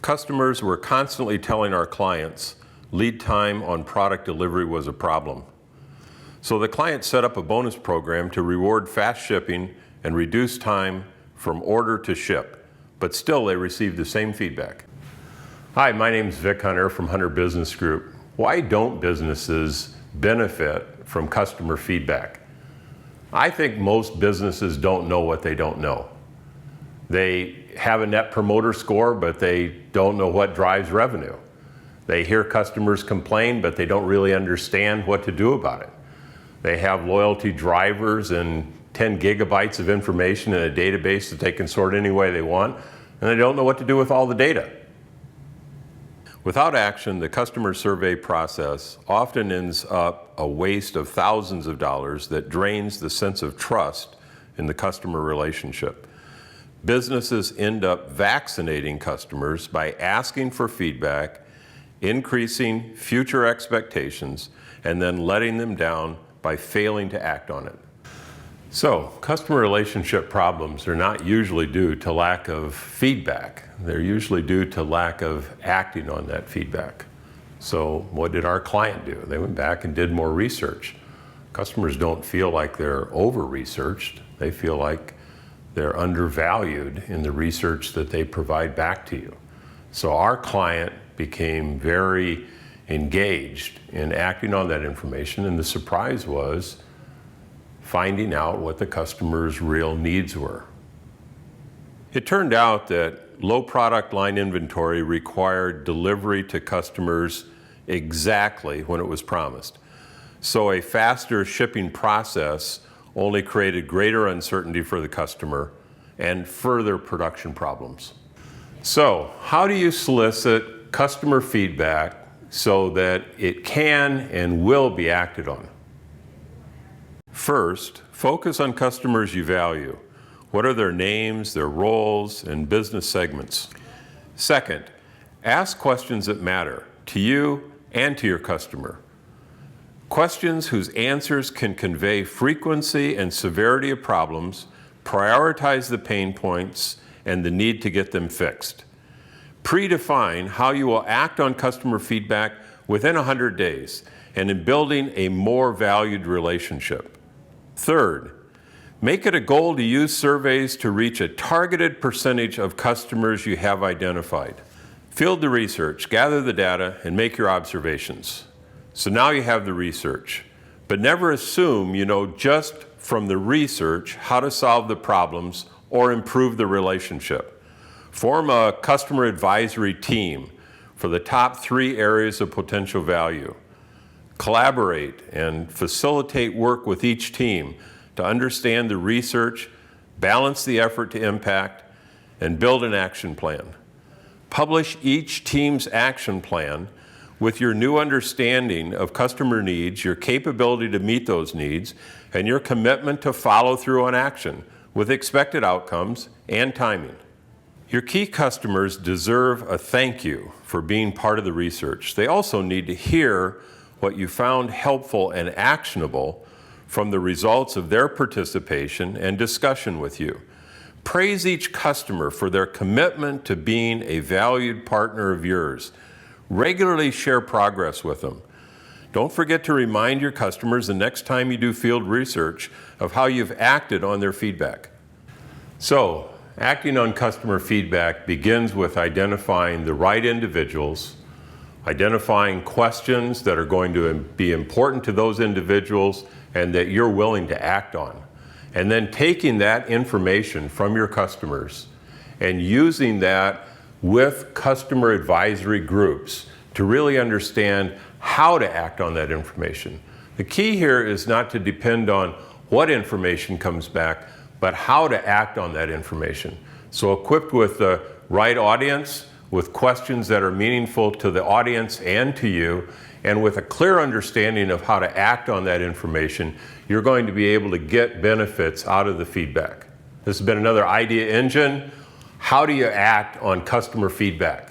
Customers were constantly telling our clients lead time on product delivery was a problem. So the client set up a bonus program to reward fast shipping and reduce time from order to ship, but still they received the same feedback. Hi, my name is Vic Hunter from Hunter Business Group. Why don't businesses benefit from customer feedback? I think most businesses don't know what they don't know. They have a net promoter score, but they don't know what drives revenue. They hear customers complain, but they don't really understand what to do about it. They have loyalty drivers and 10 gigabytes of information in a database that they can sort any way they want, and they don't know what to do with all the data. Without action, the customer survey process often ends up a waste of thousands of dollars that drains the sense of trust in the customer relationship. Businesses end up vaccinating customers by asking for feedback, increasing future expectations, and then letting them down by failing to act on it. So, customer relationship problems are not usually due to lack of feedback. They're usually due to lack of acting on that feedback. So, what did our client do? They went back and did more research. Customers don't feel like they're over-researched. They feel like they're undervalued in the research that they provide back to you. So our client became very engaged in acting on that information, and the surprise was finding out what the customer's real needs were. It turned out that low product line inventory required delivery to customers exactly when it was promised. So a faster shipping process only created greater uncertainty for the customer and further production problems. So, how do you solicit customer feedback so that it can and will be acted on? First, focus on customers you value. What are their names, their roles, and business segments? Second, ask questions that matter to you and to your customer. Questions whose answers can convey frequency and severity of problems, prioritize the pain points, and the need to get them fixed. Predefine how you will act on customer feedback within 100 days and in building a more valued relationship. Third, make it a goal to use surveys to reach a targeted percentage of customers you have identified. Field the research, gather the data, and make your observations. So now you have the research, but never assume you know just from the research how to solve the problems or improve the relationship. Form a customer advisory team for the top 3 areas of potential value. Collaborate and facilitate work with each team to understand the research, balance the effort to impact, and build an action plan. Publish each team's action plan with your new understanding of customer needs, your capability to meet those needs, and your commitment to follow through on action with expected outcomes and timing. Your key customers deserve a thank you for being part of the research. They also need to hear what you found helpful and actionable from the results of their participation and discussion with you. Praise each customer for their commitment to being a valued partner of yours. Regularly share progress with them. Don't forget to remind your customers the next time you do field research of how you've acted on their feedback. So, acting on customer feedback begins with identifying the right individuals, identifying questions that are going to be important to those individuals and that you're willing to act on, and then taking that information from your customers and using that with customer advisory groups to really understand how to act on that information. The key here is not to depend on what information comes back, but how to act on that information. So equipped with the right audience, with questions that are meaningful to the audience and to you, and with a clear understanding of how to act on that information, you're going to be able to get benefits out of the feedback. This has been another Idea Engine. How do you act on customer feedback?